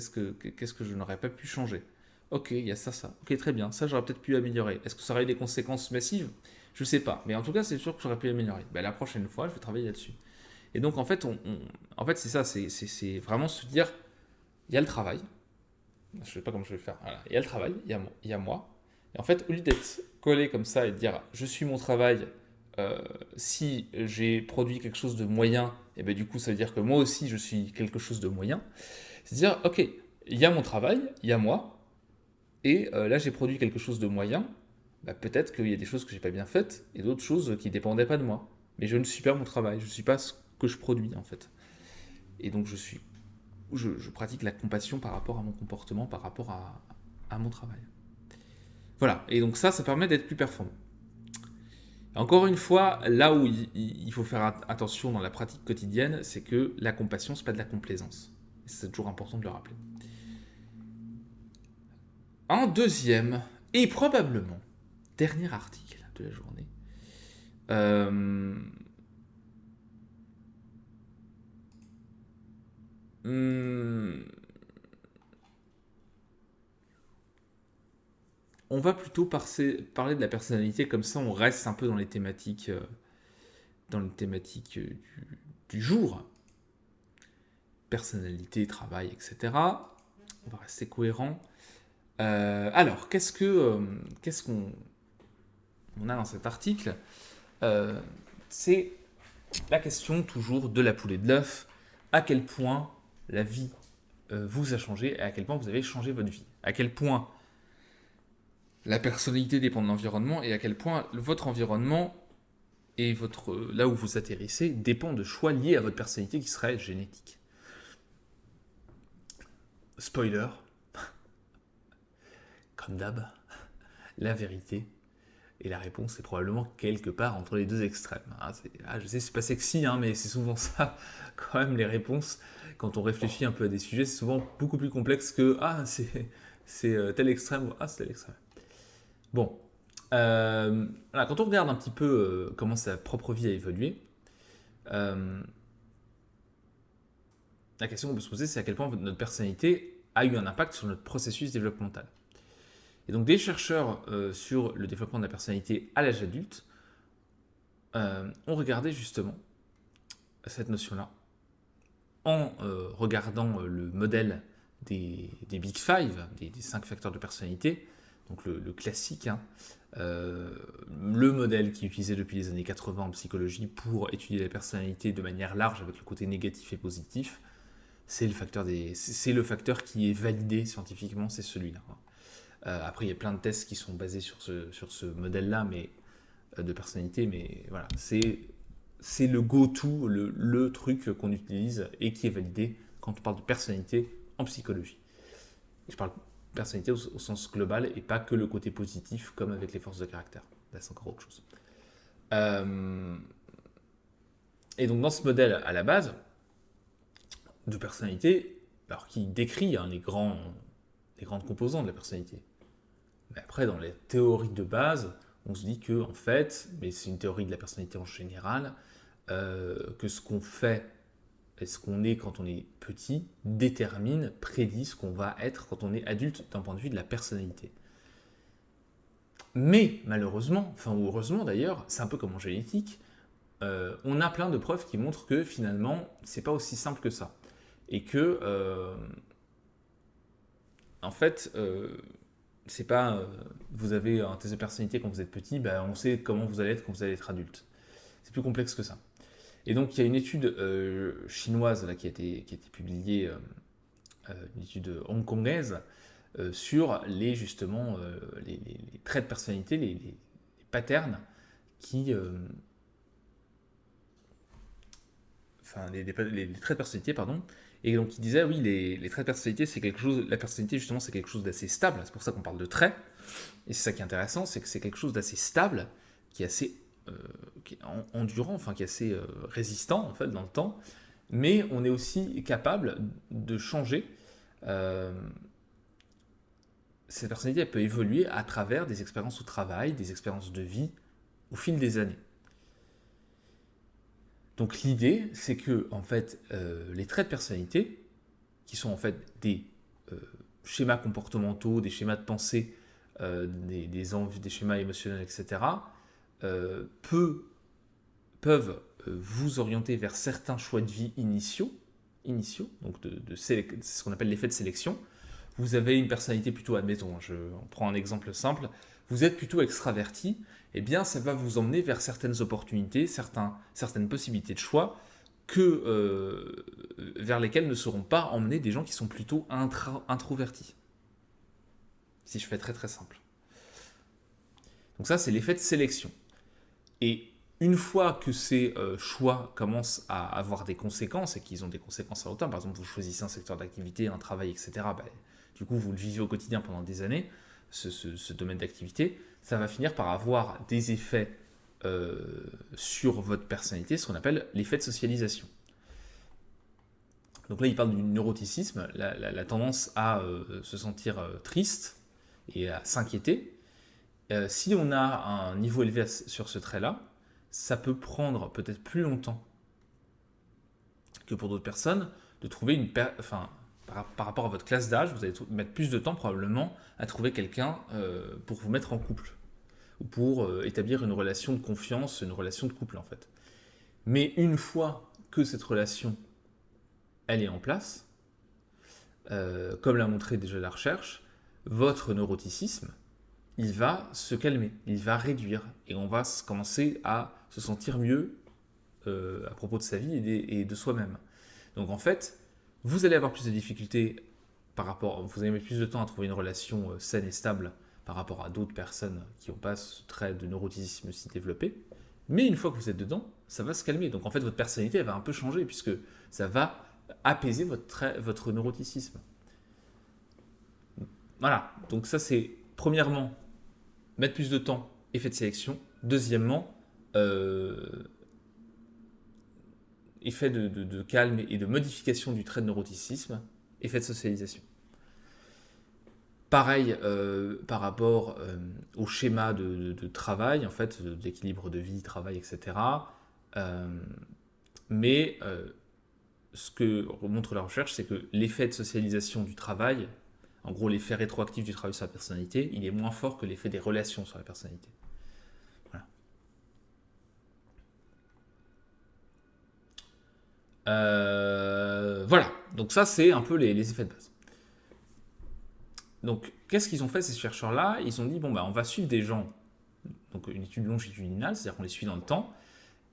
A: que je n'aurais pas pu changer? Ok, il y a ça. Ok, très bien, ça j'aurais peut-être pu améliorer. Est-ce que ça aurait eu des conséquences massives? Je sais pas, mais en tout cas c'est sûr que j'aurais pu améliorer. Ben, la prochaine fois, je vais travailler là-dessus. Et donc en fait, en fait c'est ça, c'est vraiment se dire, il y a le travail, je sais pas comment je vais le faire, voilà. Il y a le travail, il y a moi. Et en fait, au lieu d'être collé comme ça et de dire, je suis mon travail, si j'ai produit quelque chose de moyen, et ben du coup ça veut dire que moi aussi je suis quelque chose de moyen. C'est dire, ok, il y a mon travail, il y a moi, et là j'ai produit quelque chose de moyen, bah, peut-être qu'il y a des choses que j'ai pas bien faites, et d'autres choses qui dépendaient pas de moi. Mais je ne suis pas mon travail, je ne suis pas ce que je produis en fait. Et donc je pratique la compassion par rapport à mon comportement, par rapport à mon travail. Voilà, et donc ça permet d'être plus performant. Encore une fois, là où il faut faire attention dans la pratique quotidienne, c'est que la compassion, c'est pas de la complaisance. C'est toujours important de le rappeler. En deuxième, et probablement dernier article de la journée, euh, hmm, on va plutôt parler de la personnalité, comme ça on reste un peu dans les thématiques, du jour. Personnalité, travail, etc. On va rester cohérent. Alors, qu'est-ce qu'on a dans cet article? C'est la question toujours de la poule et de l'œuf. À quel point la vie vous a changé et à quel point vous avez changé votre vie. À quel point la personnalité dépend de l'environnement et à quel point votre environnement et là où vous atterrissez dépend de choix liés à votre personnalité qui serait génétique. Spoiler, comme d'hab, la vérité et la réponse est probablement quelque part entre les deux extrêmes. Je sais, c'est pas sexy, hein, mais c'est souvent ça, quand même, les réponses. Quand on réfléchit un peu à des sujets, c'est souvent beaucoup plus complexe que c'est tel extrême ou c'est tel extrême. Bon, voilà, quand on regarde un petit peu comment sa propre vie a évolué, la question qu'on peut se poser, c'est à quel point notre personnalité a eu un impact sur notre processus développemental. Et donc des chercheurs sur le développement de la personnalité à l'âge adulte ont regardé justement cette notion-là en regardant le modèle des Big Five, des 5 facteurs de personnalité, donc le classique, hein, le modèle qui est utilisé depuis les années 80 en psychologie pour étudier la personnalité de manière large avec le côté négatif et positif, c'est le facteur qui est validé scientifiquement, c'est celui-là. Après, il y a plein de tests qui sont basés sur ce modèle-là de personnalité, mais voilà, c'est le go-to, le truc qu'on utilise et qui est validé quand on parle de personnalité en psychologie. Je parle de personnalité au sens global et pas que le côté positif comme avec les forces de caractère. Là, c'est encore autre chose. Et donc, dans ce modèle à la base de personnalité, alors qui décrit les grandes composantes de la personnalité. Mais après, dans les théories de base, on se dit que, en fait, mais c'est une théorie de la personnalité en général, que ce qu'on fait et ce qu'on est quand on est petit prédit ce qu'on va être quand on est adulte d'un point de vue de la personnalité. Mais malheureusement, enfin ou heureusement d'ailleurs, c'est un peu comme en génétique, on a plein de preuves qui montrent que finalement, c'est pas aussi simple que ça. Et que, en fait, c'est pas vous avez un test de personnalité quand vous êtes petit, on sait comment vous allez être quand vous allez être adulte. C'est plus complexe que ça. Et donc il y a une étude chinoise là, qui a été publiée, une étude hongkongaise, sur justement les traits de personnalité, les patterns qui, enfin les traits de personnalité, pardon. Et donc il disait oui, les traits de personnalité, c'est quelque chose, la personnalité justement c'est quelque chose d'assez stable, c'est pour ça qu'on parle de traits. Et c'est ça qui est intéressant, c'est que c'est quelque chose d'assez stable, qui est assez qui est endurant, enfin qui est assez résistant en fait dans le temps, mais on est aussi capable de changer. euh, Cette personnalité elle peut évoluer à travers des expériences au travail, des expériences de vie au fil des années. Donc l'idée, c'est que en fait, les traits de personnalité, qui sont en fait des euh, schémas comportementaux, des schémas de pensée, des envies, des schémas émotionnels, etc., peuvent vous orienter vers certains choix de vie initiaux donc c'est ce qu'on appelle l'effet de sélection. Vous avez une personnalité plutôt, admettons, on prend un exemple simple, vous êtes plutôt extraverti, eh bien ça va vous emmener vers certaines opportunités, certaines possibilités de choix vers lesquelles ne seront pas emmenés des gens qui sont plutôt introvertis. Si je fais très très simple. Donc ça, c'est l'effet de sélection. Et une fois que ces choix commencent à avoir des conséquences et qu'ils ont des conséquences à long terme, par exemple, vous choisissez un secteur d'activité, un travail, etc., du coup, vous le vivez au quotidien pendant des années, ce domaine d'activité, ça va finir par avoir des effets sur votre personnalité, ce qu'on appelle l'effet de socialisation. Donc là, il parle du neuroticisme, la tendance à se sentir triste et à s'inquiéter. Si on a un niveau élevé sur ce trait-là, ça peut prendre peut-être plus longtemps que pour d'autres personnes de trouver par rapport à votre classe d'âge, vous allez mettre plus de temps probablement à trouver quelqu'un pour vous mettre en couple ou pour établir une relation de confiance, une relation de couple en fait. Mais une fois que cette relation elle est en place, comme l'a montré déjà la recherche, votre neuroticisme, il va se calmer, il va réduire, et on va commencer à se sentir mieux à propos de sa vie et de soi-même. Donc en fait, vous allez avoir plus de difficultés vous allez mettre plus de temps à trouver une relation saine et stable par rapport à d'autres personnes qui n'ont pas ce trait de neuroticisme si développé. Mais une fois que vous êtes dedans, ça va se calmer. Donc en fait, votre personnalité elle va un peu changer puisque ça va apaiser votre neuroticisme. Voilà, donc ça c'est premièrement mettre plus de temps, effet de sélection. Deuxièmement, effet de calme et de modification du trait de neuroticisme, effet de socialisation. Pareil par rapport au schéma de travail, en fait, d'équilibre de vie, travail, etc. Mais ce que montre la recherche, c'est que l'effet de socialisation du travail, en gros l'effet rétroactif du travail sur la personnalité, il est moins fort que l'effet des relations sur la personnalité. Voilà, donc ça c'est un peu les effets de base. Donc qu'est-ce qu'ils ont fait ces chercheurs-là? Ils ont dit bon on va suivre des gens, donc une étude longitudinale, c'est-à-dire qu'on les suit dans le temps,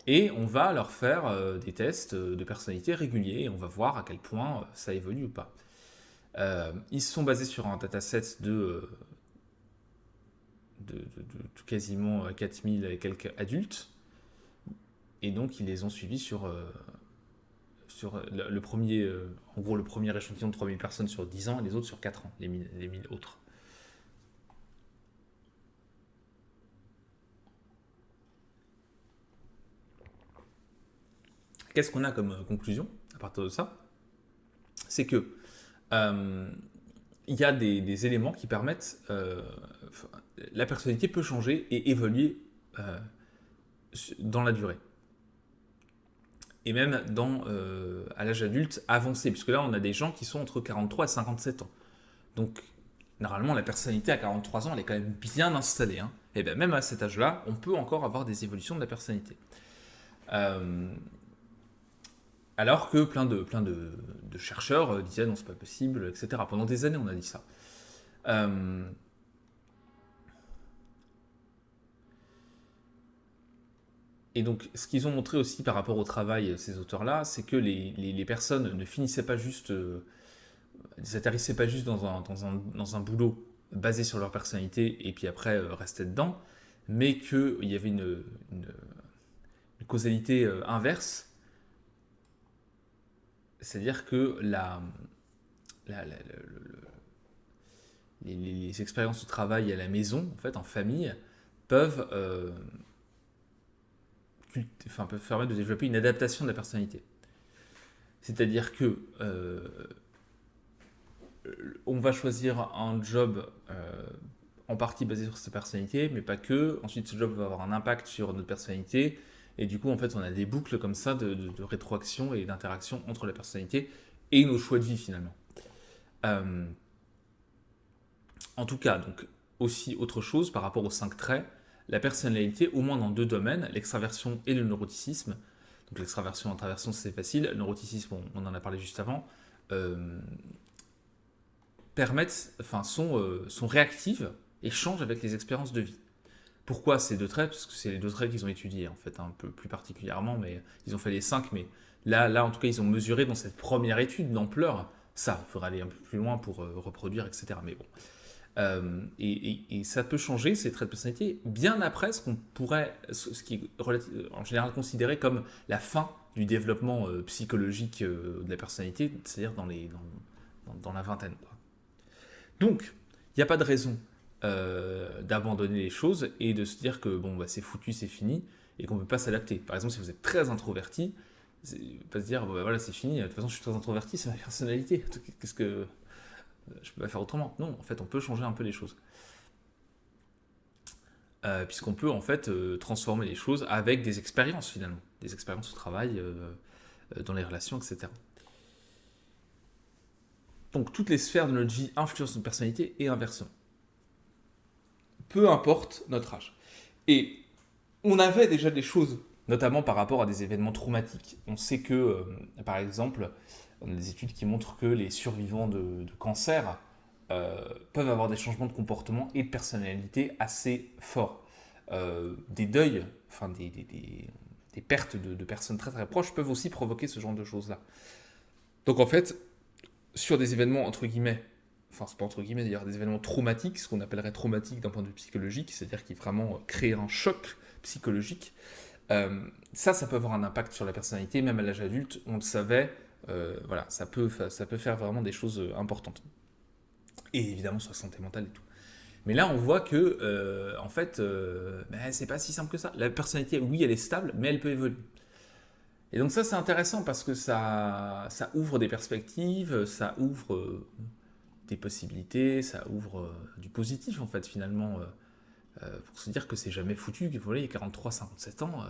A: et on va leur faire des tests de personnalité réguliers, et on va voir à quel point ça évolue ou pas. Ils se sont basés sur un dataset de quasiment 4000 et quelques adultes, et donc ils les ont suivis sur le premier, en gros le premier échantillon de 3000 personnes sur 10 ans et les autres sur 4 ans, les 1000 autres. Qu'est-ce qu'on a comme conclusion à partir de ça? C'est que euh, il y a des éléments qui permettent... la personnalité peut changer et évoluer dans la durée. Et même à l'âge adulte avancé, puisque là, on a des gens qui sont entre 43 et 57 ans. Donc, normalement, la personnalité à 43 ans, elle est quand même bien installée. Hein. Et bien, même à cet âge-là, on peut encore avoir des évolutions de la personnalité. Alors que plein de chercheurs disaient non, c'est pas possible, etc. Pendant des années, on a dit ça. Et donc, ce qu'ils ont montré aussi par rapport au travail, ces auteurs-là, c'est que les personnes ne finissaient pas juste, ne s'atterrissaient pas juste dans un boulot basé sur leur personnalité et puis après restaient dedans, mais qu'il y avait une causalité inverse, c'est-à-dire que les expériences de travail à la maison, en fait, en famille, peuvent, peuvent permettre de développer une adaptation de la personnalité. C'est-à-dire que on va choisir un job en partie basé sur sa personnalité, mais pas que. Ensuite, ce job va avoir un impact sur notre personnalité. Et du coup, en fait, on a des boucles comme ça de rétroaction et d'interaction entre la personnalité et nos choix de vie, finalement. Euh, En tout cas, donc, aussi autre chose par rapport aux 5 traits, la personnalité, au moins dans 2 domaines, l'extraversion et le neuroticisme. Donc l'extraversion, introversion, c'est facile. Le neuroticisme, on en a parlé juste avant. Euh, sont réactives et changent avec les expériences de vie. Pourquoi ces 2 traits? Parce que c'est les 2 traits qu'ils ont étudiés, en fait, un peu plus particulièrement, mais ils ont fait les 5, mais là, en tout cas, ils ont mesuré dans cette première étude d'ampleur. Ça, il faudra aller un peu plus loin pour reproduire, etc. Mais bon. Et ça peut changer ces traits de personnalité bien après ce qui est en général considéré comme la fin du développement psychologique de la personnalité, c'est-à-dire dans la vingtaine. Quoi. Donc, il n'y a pas de raison d'abandonner les choses et de se dire que bon, bah, c'est foutu, c'est fini, et qu'on ne peut pas s'adapter. Par exemple, si vous êtes très introverti, pas se dire, bon, bah, voilà, c'est fini, de toute façon, je suis très introverti, c'est ma personnalité. Qu'est-ce que je peux pas faire autrement? Non, en fait, on peut changer un peu les choses. Puisqu'on peut en fait transformer les choses avec des expériences finalement, des expériences au travail, dans les relations, etc. Donc toutes les sphères de notre vie influencent notre personnalité et inversement. Peu importe notre âge. Et on avait déjà des choses, notamment par rapport à des événements traumatiques. On sait que, par exemple, on a des études qui montrent que les survivants de cancer peuvent avoir des changements de comportement et de personnalité assez forts. Des deuils, enfin des pertes de personnes très très proches peuvent aussi provoquer ce genre de choses-là. Donc en fait, sur des événements entre guillemets, enfin c'est pas entre guillemets d'ailleurs, des événements traumatiques, ce qu'on appellerait traumatiques d'un point de vue psychologique, c'est-à-dire qui vraiment créent un choc psychologique, ça peut avoir un impact sur la personnalité, même à l'âge adulte, on le savait, voilà, ça peut faire vraiment des choses importantes. Et évidemment sur la santé mentale et tout. Mais là, on voit que, en fait, c'est pas si simple que ça. La personnalité, oui, elle est stable, mais elle peut évoluer. Et donc ça, c'est intéressant parce que ça ouvre des perspectives, ça ouvre des possibilités, ça ouvre du positif, en fait, finalement, pour se dire que c'est jamais foutu, qu'il faut aller 43, 57 ans,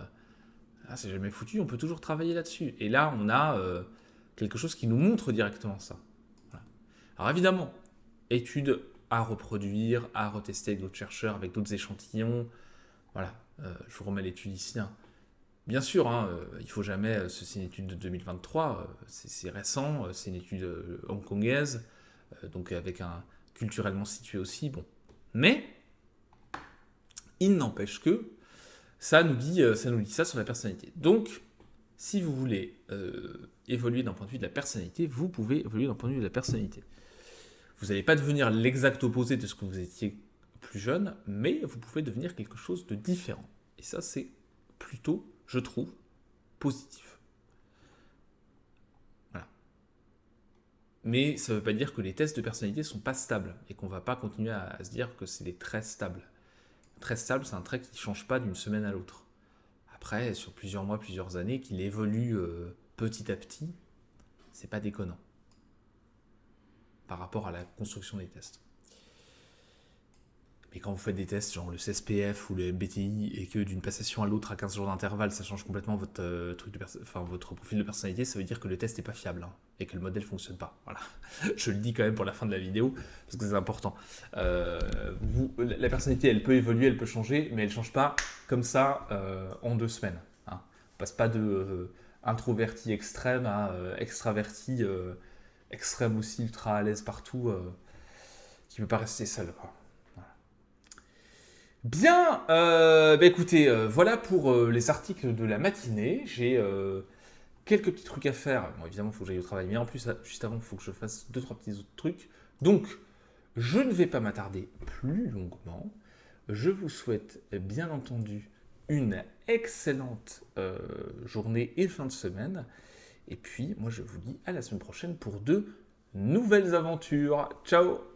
A: c'est jamais foutu, on peut toujours travailler là-dessus. Et là, on a quelque chose qui nous montre directement ça. Voilà. Alors évidemment, études à reproduire, à retester avec d'autres chercheurs, avec d'autres échantillons. Voilà, je vous remets l'étude ici. Hein. Bien sûr, hein, il ne faut jamais. C'est une étude de 2023, c'est récent, c'est une étude hongkongaise, donc avec un culturellement situé aussi. Bon, mais il n'empêche que ça nous dit ça sur la personnalité. Donc, si vous voulez évoluer d'un point de vue de la personnalité, vous pouvez évoluer d'un point de vue de la personnalité. Vous n'allez pas devenir l'exact opposé de ce que vous étiez plus jeune, mais vous pouvez devenir quelque chose de différent. Et ça, c'est plutôt, je trouve, positif. Voilà. Mais ça ne veut pas dire que les tests de personnalité ne sont pas stables et qu'on ne va pas continuer à se dire que c'est des traits stables. Très stable, c'est un trait qui ne change pas d'une semaine à l'autre. Après, sur plusieurs mois, plusieurs années, qu'il évolue petit à petit, c'est pas déconnant. par rapport à la construction des tests. Mais quand vous faites des tests, genre le CSPF ou le MBTI, et que d'une passation à l'autre à 15 jours d'intervalle, ça change complètement votre, votre profil de personnalité, ça veut dire que le test n'est pas fiable, hein, et que le modèle ne fonctionne pas. Voilà. Je le dis quand même pour la fin de la vidéo, parce que c'est important. La personnalité, elle peut évoluer, elle peut changer, mais elle ne change pas comme ça en 2 semaines. Hein. On ne passe pas de introverti extrême à extraverti extrême aussi, ultra à l'aise partout, qui ne peut pas rester seul, quoi. Bien, écoutez, voilà pour les articles de la matinée. J'ai quelques petits trucs à faire. Bon, évidemment, il faut que j'aille au travail, mais en plus, juste avant, il faut que je fasse 2-3 petits autres trucs. Donc, je ne vais pas m'attarder plus longuement. Je vous souhaite, bien entendu, une excellente journée et fin de semaine. Et puis, moi, je vous dis à la semaine prochaine pour de nouvelles aventures. Ciao!